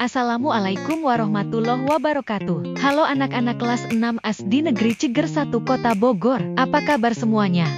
Assalamualaikum warahmatullahi wabarakatuh. Halo anak-anak kelas 6 SD Negeri Ciger 1 Kota Bogor. Apa kabar semuanya?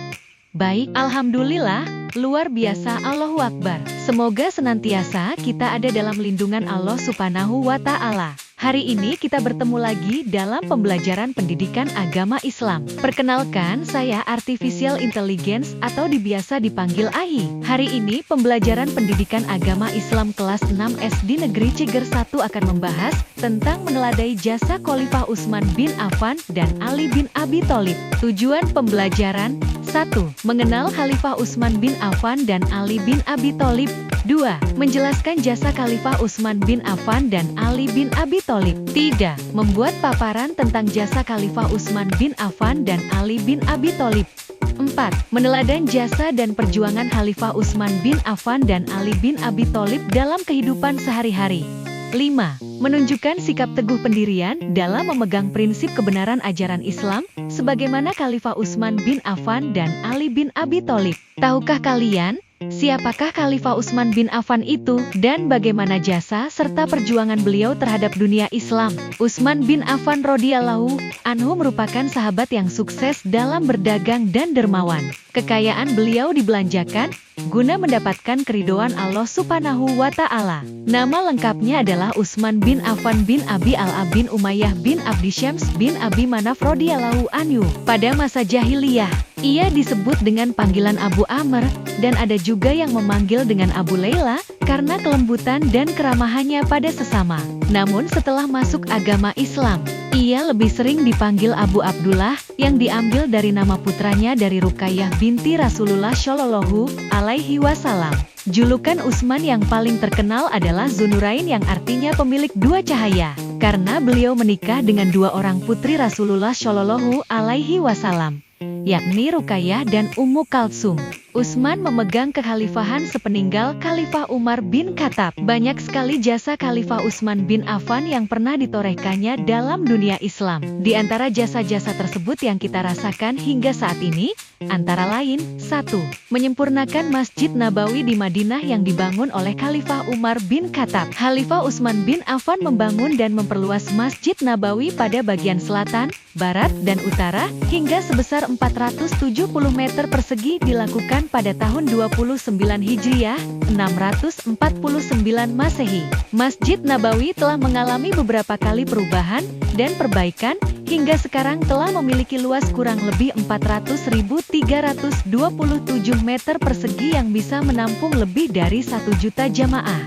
Baik, alhamdulillah, luar biasa, Allahu Akbar. Semoga senantiasa kita ada dalam lindungan Allah Subhanahu wa Ta'ala. Hari ini kita bertemu lagi dalam pembelajaran pendidikan agama Islam. Perkenalkan, saya Artificial Intelligence atau biasa dipanggil AI. Hari ini pembelajaran pendidikan agama Islam kelas 6 SD Negeri Ciger 1 akan membahas tentang meneladai jasa Khalifah Utsman bin Affan dan Ali bin Abi Thalib. Tujuan pembelajaran: 1. Mengenal Khalifah Utsman bin Affan dan Ali bin Abi Thalib. 2. Menjelaskan jasa Khalifah Utsman bin Affan dan Ali bin Abi Thalib. 3. Membuat paparan tentang jasa Khalifah Utsman bin Affan dan Ali bin Abi Thalib. 4. Meneladan jasa dan perjuangan Khalifah Utsman bin Affan dan Ali bin Abi Thalib dalam kehidupan sehari-hari. 5. Menunjukkan sikap teguh pendirian dalam memegang prinsip kebenaran ajaran Islam, sebagaimana Khalifah Utsman bin Affan dan Ali bin Abi Thalib. Tahukah kalian, siapakah Khalifah Utsman bin Affan itu, dan bagaimana jasa serta perjuangan beliau terhadap dunia Islam? Utsman bin Affan radhiyallahu anhu merupakan sahabat yang sukses dalam berdagang dan dermawan. Kekayaan beliau dibelanjakan guna mendapatkan keridhaan Allah Subhanahu wa Ta'ala. Nama lengkapnya adalah Utsman bin Affan bin Abi al-As bin Umayyah bin Abdi Syams bin Abi Manaf radhiyallahu anhu. Pada masa jahiliyah, ia disebut dengan panggilan Abu Amr, dan ada juga yang memanggil dengan Abu Laila, karena kelembutan dan keramahannya pada sesama. Namun setelah masuk agama Islam, ia lebih sering dipanggil Abu Abdullah, yang diambil dari nama putranya dari Ruqayyah binti Rasulullah Shallallahu alaihi wasallam. Julukan Utsman yang paling terkenal adalah Dzunurain, yang artinya pemilik dua cahaya, karena beliau menikah dengan dua orang putri Rasulullah Shallallahu alaihi wasallam, yakni Ruqayyah dan Ummu Kalsum. Utsman memegang kekhalifahan sepeninggal Khalifah Umar bin Khattab. Banyak sekali jasa Khalifah Utsman bin Affan yang pernah ditorehkannya dalam dunia Islam. Di antara jasa-jasa tersebut yang kita rasakan hingga saat ini, antara lain: 1. Menyempurnakan Masjid Nabawi di Madinah yang dibangun oleh Khalifah Umar bin Khattab. Khalifah Utsman bin Affan membangun dan memperluas Masjid Nabawi pada bagian selatan, barat, dan utara, hingga sebesar 470 meter persegi dilakukan pada tahun 29 Hijriah, 649 Masehi. Masjid Nabawi telah mengalami beberapa kali perubahan dan perbaikan, hingga sekarang telah memiliki luas kurang lebih 400.327 meter persegi yang bisa menampung lebih dari 1 juta jamaah.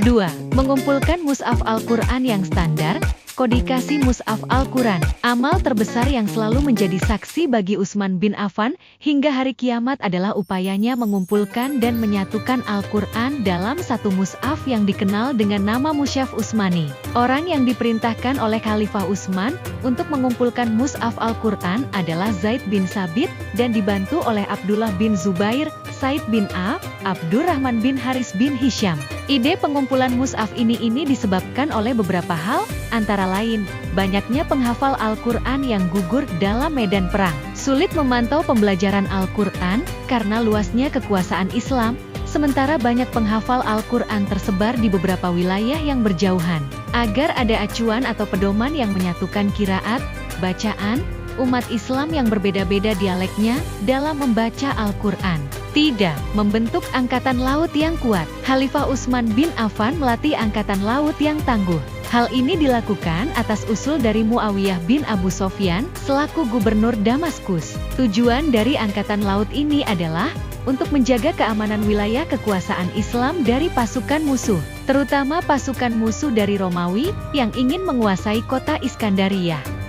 2. Mengumpulkan mushaf Al-Quran yang standar, kodikasi mushaf Al-Quran. Amal terbesar yang selalu menjadi saksi bagi Utsman bin Affan hingga hari kiamat adalah upayanya mengumpulkan dan menyatukan Al-Quran dalam satu mushaf yang dikenal dengan nama Mushaf Utsmani. Orang yang diperintahkan oleh Khalifah Utsman untuk mengumpulkan mushaf Al-Quran adalah Zaid bin Sabit, dan dibantu oleh Abdullah bin Zubair, Said bin Abdurrahman bin Haris bin Hisham. Ide pengumpulan mushaf ini disebabkan oleh beberapa hal, antara lain, banyaknya penghafal Al-Quran yang gugur dalam medan perang. Sulit memantau pembelajaran Al-Quran, karena luasnya kekuasaan Islam, sementara banyak penghafal Al-Quran tersebar di beberapa wilayah yang berjauhan. Agar ada acuan atau pedoman yang menyatukan qiraat, bacaan, umat Islam yang berbeda-beda dialeknya dalam membaca Al-Quran. Tidak. Membentuk angkatan laut yang kuat. Khalifah Utsman bin Affan melatih angkatan laut yang tangguh. Hal ini dilakukan atas usul dari Muawiyah bin Abu Sofyan selaku gubernur Damaskus. Tujuan dari angkatan laut ini adalah untuk menjaga keamanan wilayah kekuasaan Islam dari pasukan musuh, terutama pasukan musuh dari Romawi yang ingin menguasai kota Iskandariyah.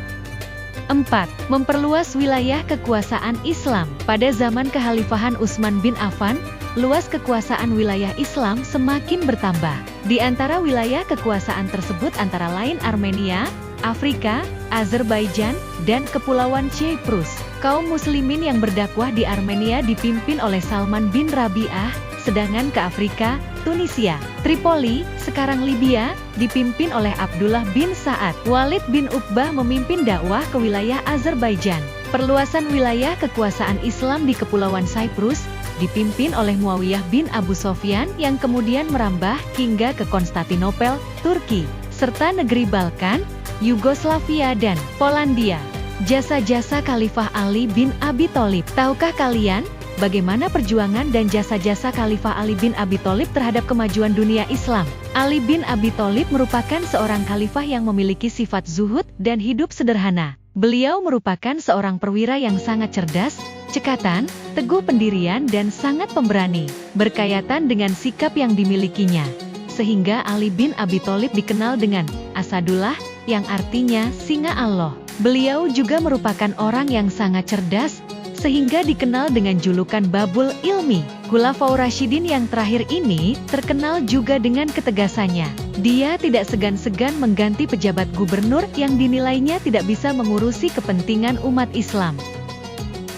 4. Memperluas wilayah kekuasaan Islam. Pada zaman kekhalifahan Utsman bin Affan, luas kekuasaan wilayah Islam semakin bertambah. Di antara wilayah kekuasaan tersebut antara lain Armenia, Afrika, Azerbaijan, dan Kepulauan Cyprus. Kaum muslimin yang berdakwah di Armenia dipimpin oleh Salman bin Rabi'ah, sedangkan ke Afrika, Tunisia, Tripoli, sekarang Libya, dipimpin oleh Abdullah bin Sa'ad. Walid bin Uqbah memimpin dakwah ke wilayah Azerbaijan. Perluasan wilayah kekuasaan Islam di Kepulauan Cyprus dipimpin oleh Muawiyah bin Abu Sofyan yang kemudian merambah hingga ke Konstantinopel, Turki, serta negeri Balkan, Yugoslavia dan Polandia. Jasa-jasa Khalifah Ali bin Abi Thalib. Tahukah kalian bagaimana perjuangan dan jasa-jasa Khalifah Ali bin Abi Thalib terhadap kemajuan dunia Islam? Ali bin Abi Thalib merupakan seorang khalifah yang memiliki sifat zuhud dan hidup sederhana. Beliau merupakan seorang perwira yang sangat cerdas, cekatan, teguh pendirian dan sangat pemberani, berkaitan dengan sikap yang dimilikinya. Sehingga Ali bin Abi Thalib dikenal dengan Asadullah, yang artinya singa Allah. Beliau juga merupakan orang yang sangat cerdas, sehingga dikenal dengan julukan Babul Ilmi. Khulafaur Rasyidin yang terakhir ini terkenal juga dengan ketegasannya. Dia tidak segan-segan mengganti pejabat gubernur yang dinilainya tidak bisa mengurusi kepentingan umat Islam.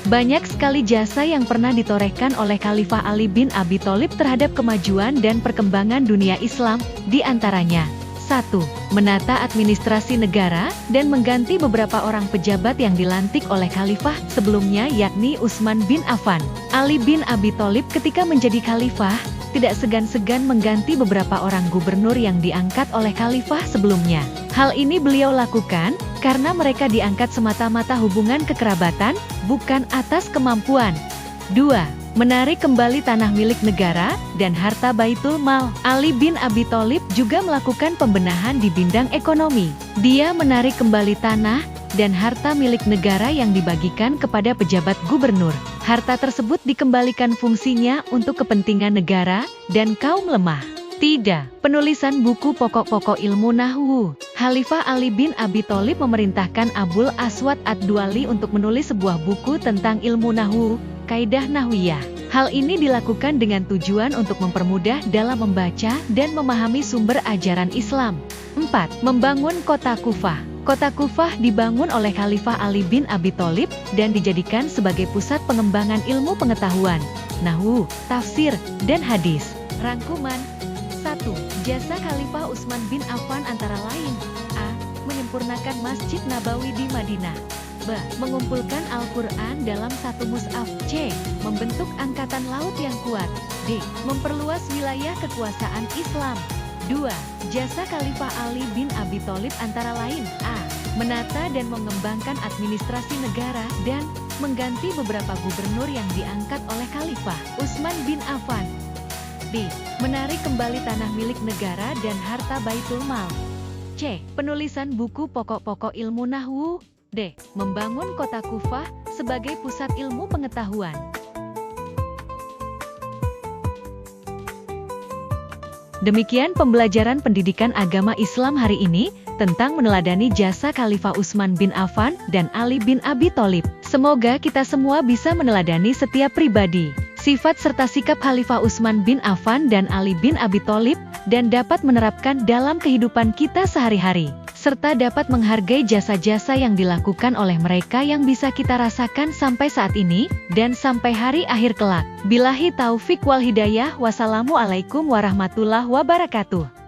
Banyak sekali jasa yang pernah ditorehkan oleh Khalifah Ali bin Abi Thalib terhadap kemajuan dan perkembangan dunia Islam, di antaranya 1. Menata administrasi negara dan mengganti beberapa orang pejabat yang dilantik oleh khalifah sebelumnya, yakni Utsman bin Affan. Ali bin Abi Thalib ketika menjadi khalifah tidak segan-segan mengganti beberapa orang gubernur yang diangkat oleh khalifah sebelumnya. Hal ini beliau lakukan karena mereka diangkat semata-mata hubungan kekerabatan, bukan atas kemampuan. 2. Menarik kembali tanah milik negara dan harta Baitul Mal. Ali bin Abi Thalib juga melakukan pembenahan di bidang ekonomi. Dia menarik kembali tanah dan harta milik negara yang dibagikan kepada pejabat gubernur. Harta tersebut dikembalikan fungsinya untuk kepentingan negara dan kaum lemah. Tidak. Penulisan buku pokok-pokok ilmu Nahwu. Khalifah Ali bin Abi Thalib memerintahkan Abul Aswad Ad-Duali untuk menulis sebuah buku tentang ilmu Nahwu, Kaidah Nahwiyah. Hal ini dilakukan dengan tujuan untuk mempermudah dalam membaca dan memahami sumber ajaran Islam. 4. Membangun kota Kufah. Kota Kufah dibangun oleh Khalifah Ali bin Abi Thalib dan dijadikan sebagai pusat pengembangan ilmu pengetahuan, Nahwu, tafsir, dan hadis. Rangkuman 1. Jasa Khalifah Utsman bin Affan antara lain: A. Menyempurnakan Masjid Nabawi di Madinah. B. Mengumpulkan Al-Quran dalam satu mushaf. C. Membentuk angkatan laut yang kuat. D. Memperluas wilayah kekuasaan Islam. 2. Jasa Khalifah Ali bin Abi Thalib antara lain: A. Menata dan mengembangkan administrasi negara dan mengganti beberapa gubernur yang diangkat oleh Khalifah Utsman bin Affan. B. Menarik kembali tanah milik negara dan harta Baitul Mal. C. Penulisan buku pokok-pokok ilmu Nahwu. D. Membangun kota Kufah sebagai pusat ilmu pengetahuan. Demikian pembelajaran pendidikan agama Islam hari ini tentang meneladani jasa Khalifah Utsman bin Affan dan Ali bin Abi Thalib. Semoga kita semua bisa meneladani setiap pribadi, sifat serta sikap Khalifah Utsman bin Affan dan Ali bin Abi Thalib dan dapat menerapkan dalam kehidupan kita sehari-hari, serta dapat menghargai jasa-jasa yang dilakukan oleh mereka yang bisa kita rasakan sampai saat ini dan sampai hari akhir kelak. Billahi taufik wal hidayah. Wassalamualaikum warahmatullahi wabarakatuh.